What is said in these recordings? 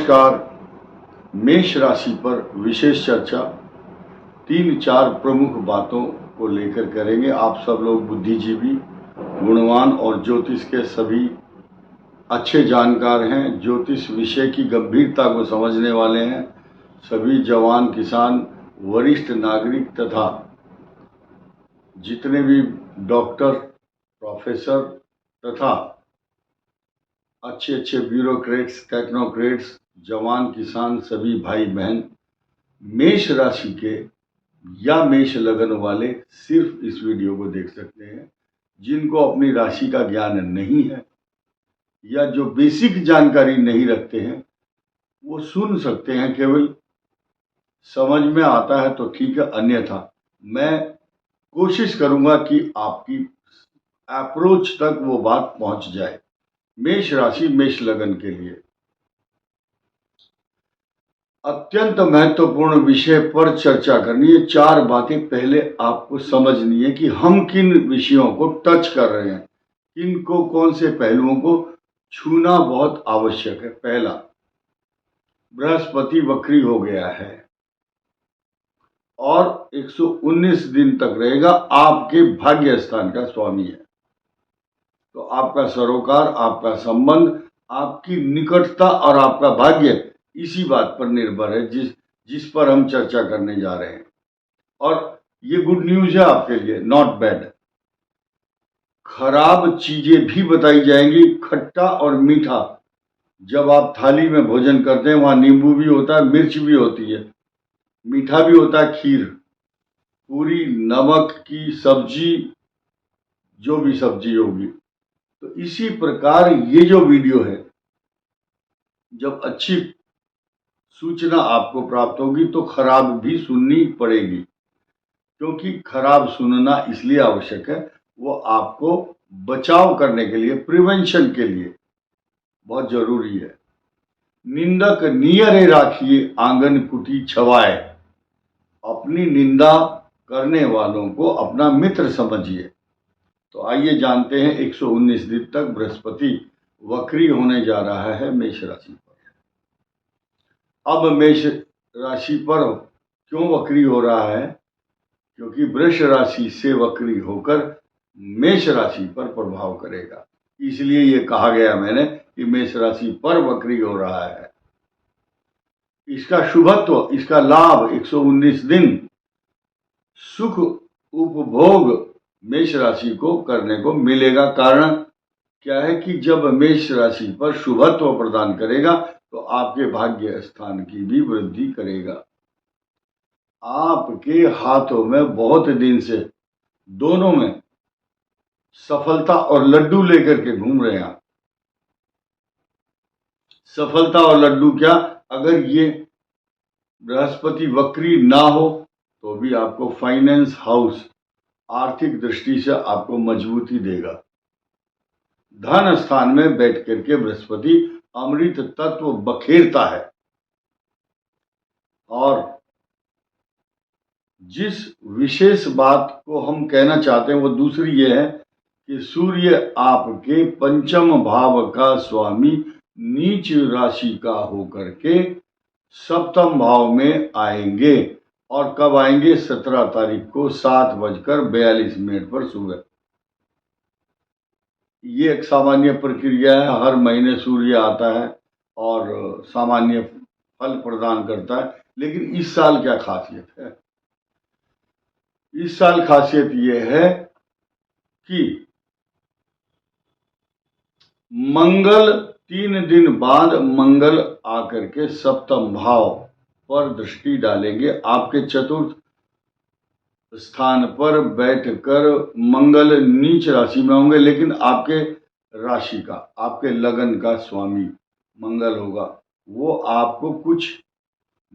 नमस्कार। मेष राशि पर विशेष चर्चा 3-4 प्रमुख बातों को लेकर करेंगे। आप सब लोग बुद्धिजीवी, गुणवान और ज्योतिष के सभी अच्छे जानकार हैं। ज्योतिष विषय की गंभीरता को समझने वाले हैं। सभी जवान, किसान, वरिष्ठ नागरिक तथा जितने भी डॉक्टर, प्रोफेसर तथा अच्छे ब्यूरोक्रेट्स, टेक्नोक्रेट्स, जवान, किसान, सभी भाई बहन मेष राशि के या मेष लगन वाले सिर्फ इस वीडियो को देख सकते हैं। जिनको अपनी राशि का ज्ञान नहीं है या जो बेसिक जानकारी नहीं रखते हैं वो सुन सकते हैं। केवल समझ में आता है तो ठीक है, अन्यथा मैं कोशिश करूंगा कि आपकी अप्रोच तक वो बात पहुंच जाए। मेष राशि, मेष लगन के लिए अत्यंत महत्वपूर्ण विषय पर चर्चा करनी है। 4 बातें पहले आपको समझनी है कि हम किन विषयों को टच कर रहे हैं, किनको, कौन से पहलुओं को छूना बहुत आवश्यक है। पहला, बृहस्पति वक्री हो गया है और 119 दिन तक रहेगा। आपके भाग्य स्थान का स्वामी है, तो आपका सरोकार, आपका संबंध, आपकी निकटता और आपका भाग्य इसी बात पर निर्भर है जिस पर हम चर्चा करने जा रहे हैं। और ये गुड न्यूज है आपके लिए, नॉट बैड। खराब चीजें भी बताई जाएंगी। खट्टा और मीठा, जब आप थाली में भोजन करते हैं वहां नींबू भी होता है, मिर्च भी होती है, मीठा भी होता है, खीर, पूरी नमक की सब्जी, जो भी सब्जी होगी। तो इसी प्रकार ये जो वीडियो है, जब अच्छी सूचना आपको प्राप्त होगी तो खराब भी सुननी पड़ेगी, क्योंकि खराब सुनना इसलिए आवश्यक है, वो आपको बचाव करने के लिए, प्रिवेंशन के लिए बहुत जरूरी है। निंदक नियरे राखिए आंगन कुटी छवाए। अपनी निंदा करने वालों को अपना मित्र समझिए। तो आइए जानते हैं 119 दिन तक बृहस्पति वक्री होने जा रहा है मेष राशि पर। अब मेष राशि पर क्यों वक्री हो रहा है? क्योंकि वृष राशि से वक्री होकर मेष राशि पर प्रभाव करेगा। इसलिए ये कहा गया मैंने कि मेष राशि पर वक्री हो रहा है। इसका शुभत्व, इसका लाभ 119 दिन सुख उपभोग मेष राशि को करने को मिलेगा। कारण क्या है कि जब मेष राशि पर शुभत्व प्रदान करेगा तो आपके भाग्य स्थान की भी वृद्धि करेगा। आपके हाथों में बहुत दिन से दोनों में सफलता और लड्डू लेकर के घूम रहे हैं। सफलता और लड्डू क्या, अगर ये बृहस्पति वक्री ना हो तो भी आपको फाइनेंस हाउस आर्थिक दृष्टि से आपको मजबूती देगा। धन स्थान में बैठ करके बृहस्पति अमृत तत्व बखेरता है। और जिस विशेष बात को हम कहना चाहते हैं वो दूसरी ये है कि सूर्य आपके पंचम भाव का स्वामी नीच राशि का होकर के सप्तम भाव में आएंगे। और कब आएंगे? 17 तारीख को 7:42 पर सुबह। ये एक सामान्य प्रक्रिया है। हर महीने सूर्य आता है और सामान्य फल प्रदान करता है। लेकिन इस साल क्या खासियत है? इस साल खासियत यह है कि मंगल 3 दिन बाद मंगल आकर के सप्तम भाव पर दृष्टि डालेंगे। आपके चतुर्थ स्थान पर बैठकर मंगल नीच राशि में होंगे, लेकिन आपके राशि का, आपके लगन का स्वामी मंगल होगा। वो आपको कुछ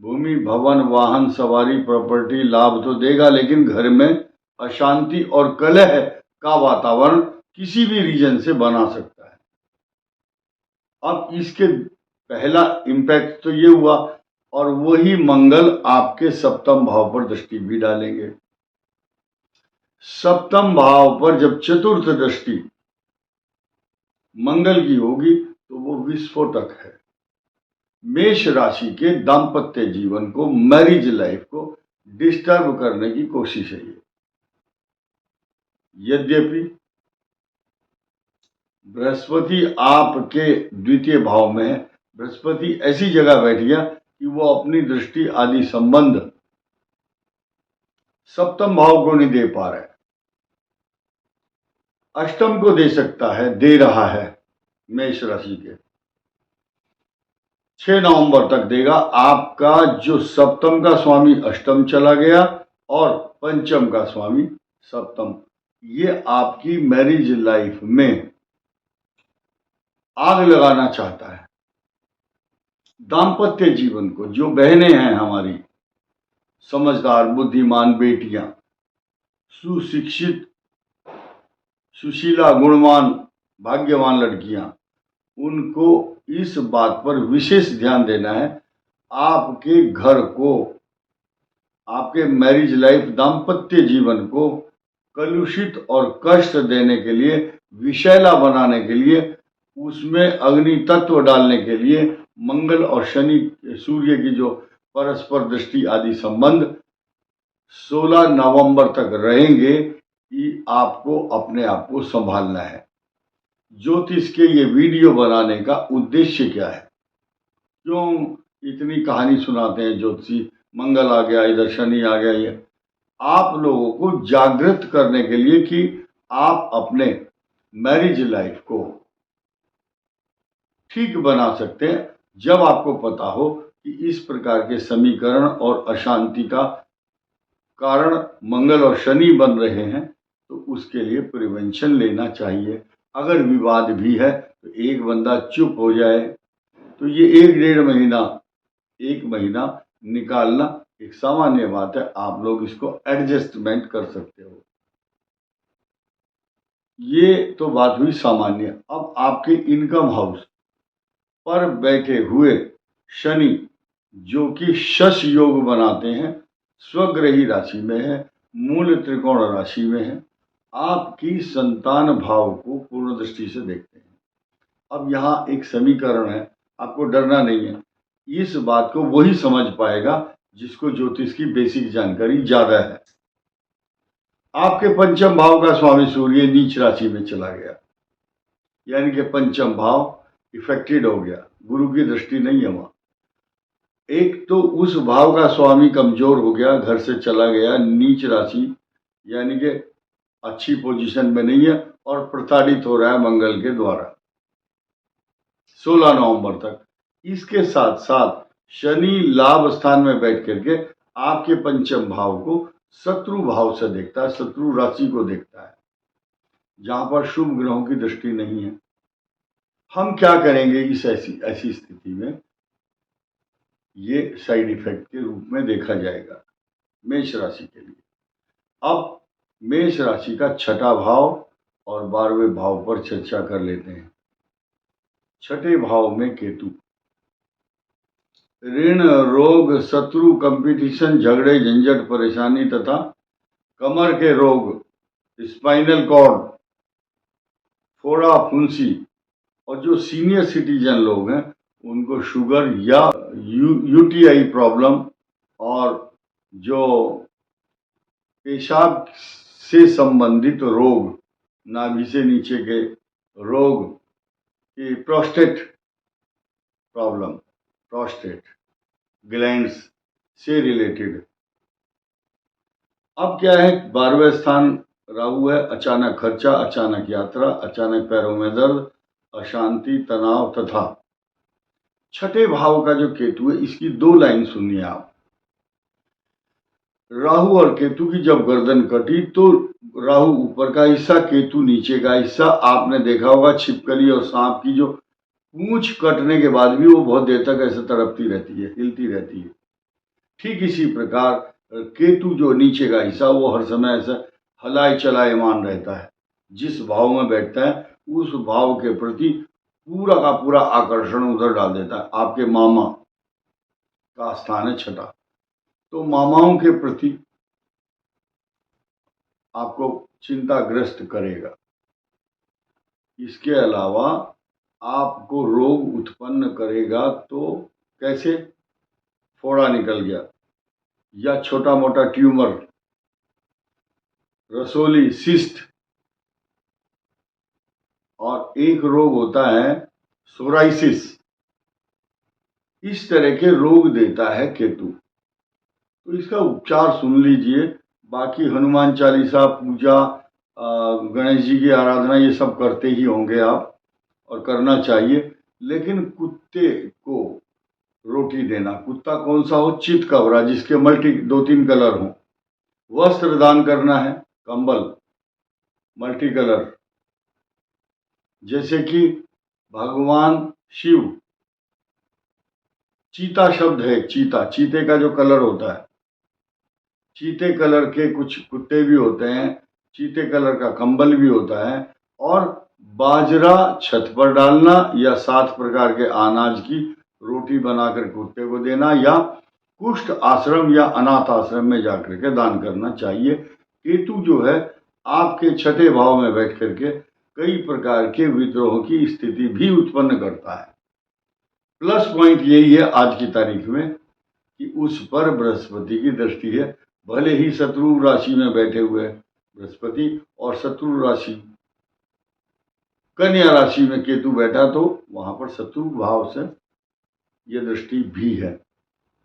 भूमि, भवन, वाहन, सवारी, प्रॉपर्टी लाभ तो देगा, लेकिन घर में अशांति और कलह का वातावरण किसी भी रीजन से बना सकता है। अब इसके पहला इम्पैक्ट तो ये हुआ, और वही मंगल आपके सप्तम भाव पर दृष्टि भी डालेंगे। सप्तम भाव पर जब चतुर्थ दृष्टि मंगल की होगी तो वो विस्फोटक है। मेष राशि के दाम्पत्य जीवन को, मैरिज लाइफ को डिस्टर्ब करने की कोशिश है ये। यद्यपि बृहस्पति आपके द्वितीय भाव में है, बृहस्पति ऐसी जगह बैठ गया कि वो अपनी दृष्टि आदि संबंध सप्तम भाव को नहीं दे पा रहा है, अष्टम को दे सकता है, दे रहा है। मेष राशि के 6 नवंबर तक देगा। आपका जो सप्तम का स्वामी अष्टम चला गया और पंचम का स्वामी सप्तम, ये आपकी मैरिज लाइफ में आग लगाना चाहता है। दाम्पत्य जीवन को, जो बहनें हैं हमारी समझदार बुद्धिमान बेटियां, सुशिक्षित सुशीला गुणवान भाग्यवान लड़कियां, उनको इस बात पर विशेष ध्यान देना है, आपके घर को, आपके मैरिज लाइफ दाम्पत्य जीवन को कलुषित और कष्ट देने के लिए, विषैला बनाने के लिए, उसमें अग्नि तत्व डालने के लिए मंगल और शनि सूर्य की जो परस्पर दृष्टि आदि संबंध 16 नवंबर तक रहेंगे कि आपको अपने आप को संभालना है। ज्योतिष के ये वीडियो बनाने का उद्देश्य क्या है? क्यों इतनी कहानी सुनाते हैं ज्योतिषी, मंगल आ गया, इधर शनि आ गया, ये आप लोगों को जागृत करने के लिए कि आप अपने मैरिज लाइफ को ठीक बना सकते हैं। जब आपको पता हो कि इस प्रकार के समीकरण और अशांति का कारण मंगल और शनि बन रहे हैं, तो उसके लिए प्रिवेंशन लेना चाहिए। अगर विवाद भी है तो एक बंदा चुप हो जाए, तो ये 1-1.5 महीना निकालना एक सामान्य बात है। आप लोग इसको एडजस्टमेंट कर सकते हो। ये तो बात हुई सामान्य। अब आपके इनकम हाउस पर बैठे हुए शनि, जो कि शश योग बनाते हैं, स्वग्रही राशि में है, मूल त्रिकोण राशि में है, आपकी संतान भाव को पूर्ण दृष्टि से देखते हैं। अब यहाँ एक समीकरण है, आपको डरना नहीं है। इस बात को वही समझ पाएगा जिसको ज्योतिष की बेसिक जानकारी ज्यादा है। आपके पंचम भाव का स्वामी सूर्य नीच राशि में चला गया, यानी कि पंचम भाव इफेक्टेड हो गया, गुरु की दृष्टि नहीं है वहां। एक तो उस भाव का स्वामी कमजोर हो गया, घर से चला गया, नीच राशि, यानी कि अच्छी पोजीशन में नहीं है और प्रताड़ित हो रहा है मंगल के द्वारा 16 नवंबर तक। इसके साथ साथ शनि लाभ स्थान में बैठ करके आपके पंचम भाव को शत्रु भाव से देखता है, शत्रु राशि को देखता है, जहां पर शुभ ग्रहों की दृष्टि नहीं है। हम क्या करेंगे इस ऐसी स्थिति में? ये साइड इफेक्ट के रूप में देखा जाएगा मेष राशि के लिए। अब मेष राशि का छठा भाव और 12वें भाव पर चर्चा कर लेते हैं। छठे भाव में केतु, ऋण, रोग, शत्रु, कंपटीशन, झगड़े, झंझट, परेशानी तथा कमर के रोग, स्पाइनल कॉर्ड, फोड़ा, फुंसी, और जो सीनियर सिटीजन लोग हैं उनको शुगर या यूटीआई प्रॉब्लम, और जो पेशाब से संबंधित रोग, नाभि से नीचे के रोग, की प्रोस्टेट प्रॉब्लम, प्रोस्टेट ग्लैंड्स से रिलेटेड। अब क्या है, 12वें स्थान राहु है, अचानक खर्चा, अचानक यात्रा, अचानक पैरों में दर्द, अशांति, तनाव तथा छठे भाव का जो केतु है, इसकी 2 लाइन सुनिए आप। राहु और केतु की जब गर्दन कटी तो राहु ऊपर का हिस्सा, केतु नीचे का हिस्सा। आपने देखा होगा छिपकली और सांप की जो पूंछ कटने के बाद भी वो बहुत देर तक ऐसे तड़पती रहती है, हिलती रहती है। ठीक इसी प्रकार केतु जो नीचे का हिस्सा, वो हर समय ऐसा हलाए चलायमान रहता है। जिस भाव में बैठता है उस भाव के प्रति पूरा का पूरा आकर्षण उधर डाल देता है। आपके मामा का स्थान है छठा, तो मामाओं के प्रति आपको चिंताग्रस्त करेगा। इसके अलावा आपको रोग उत्पन्न करेगा, तो कैसे? फोड़ा निकल गया, या छोटा मोटा ट्यूमर, रसोली, सिस्ट, और एक रोग होता है सोराइसिस। इस तरह के रोग देता है केतु। तो इसका उपचार सुन लीजिए। बाकी हनुमान चालीसा, पूजा, गणेश जी की आराधना, ये सब करते ही होंगे आप, और करना चाहिए। लेकिन कुत्ते को रोटी देना, कुत्ता कौन सा हो? चित कबरा, जिसके 2-3 कलर हों। वस्त्र दान करना है, कंबल मल्टी कलर, जैसे कि भगवान शिव, चीता शब्द है, चीता, चीते का जो कलर होता है, चीते कलर के कुछ कुत्ते भी होते हैं, चीते कलर का कंबल भी होता है। और बाजरा छत पर डालना, या 7 प्रकार के अनाज की रोटी बनाकर कुत्ते को देना, या कुष्ठ आश्रम या अनाथ आश्रम में जाकर के दान करना चाहिए। केतु जो है आपके 6ठे भाव में बैठ करके कई प्रकार के विद्रोह की स्थिति भी उत्पन्न करता है। प्लस पॉइंट यही है आज की तारीख में कि उस पर बृहस्पति की दृष्टि है। भले ही शत्रु राशि में बैठे हुए बृहस्पति, और शत्रु राशि कन्या राशि में केतु बैठा, तो वहां पर शत्रु भाव से ये दृष्टि भी है।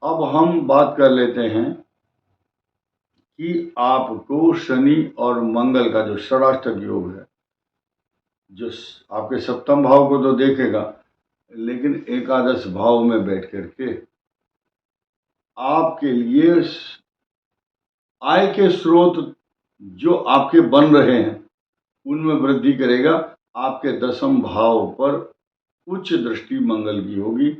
अब हम बात कर लेते हैं कि आपको शनि और मंगल का जो षडाष्टक योग है, जो आपके 7वें भाव को तो देखेगा, लेकिन एकादश भाव में बैठ करके आपके लिए आय के स्रोत जो आपके बन रहे हैं उनमें वृद्धि करेगा। आपके 10वें भाव पर उच्च दृष्टि मंगल की होगी,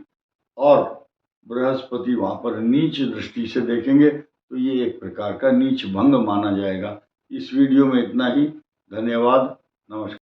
और बृहस्पति वहां पर नीच दृष्टि से देखेंगे, तो ये एक प्रकार का नीच भंग माना जाएगा। इस वीडियो में इतना ही। धन्यवाद, नमस्कार।